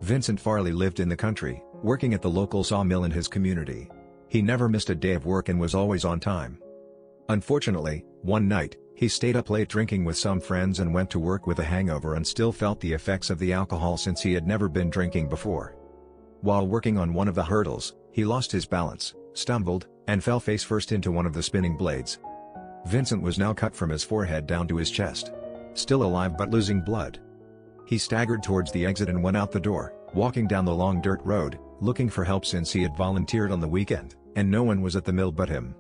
Vincent Farley lived in the country, working at the local sawmill in his community. He never missed a day of work and was always on time. Unfortunately, one night, he stayed up late drinking with some friends and went to work with a hangover and still felt the effects of the alcohol since he had never been drinking before. While working on one of the hurdles, he lost his balance, stumbled, and fell face first into one of the spinning blades. Vincent was now cut from his forehead down to his chest. Still alive but losing blood. He staggered towards the exit and went out the door, walking down the long dirt road, looking for help since he had volunteered on the weekend, and no one was at the mill but him.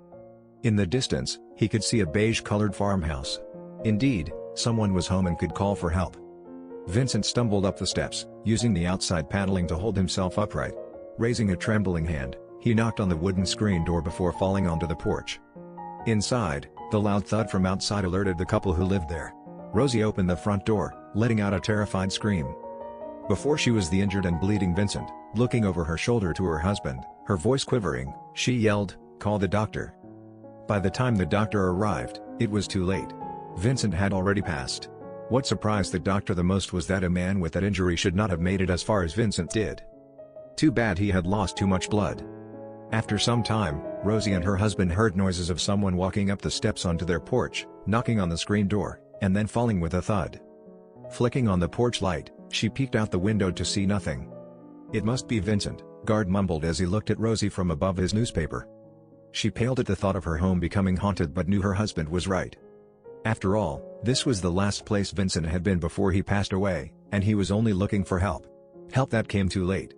In the distance, he could see a beige-colored farmhouse. Indeed, someone was home and could call for help. Vincent stumbled up the steps, using the outside paneling to hold himself upright. Raising a trembling hand, he knocked on the wooden screen door before falling onto the porch. Inside, the loud thud from outside alerted the couple who lived there. Rosie opened the front door, letting out a terrified scream. Before she was the injured and bleeding Vincent, looking over her shoulder to her husband, her voice quivering, she yelled, "Call the doctor." By the time the doctor arrived, it was too late. Vincent had already passed. What surprised the doctor the most was that a man with that injury should not have made it as far as Vincent did. Too bad he had lost too much blood. After some time, Rosie and her husband heard noises of someone walking up the steps onto their porch, knocking on the screen door, and then falling with a thud. Flicking on the porch light, she peeked out the window to see nothing. "It must be Vincent," Guard mumbled as he looked at Rosie from above his newspaper. She paled at the thought of her home becoming haunted but knew her husband was right. After all, this was the last place Vincent had been before he passed away, and he was only looking for help. Help that came too late.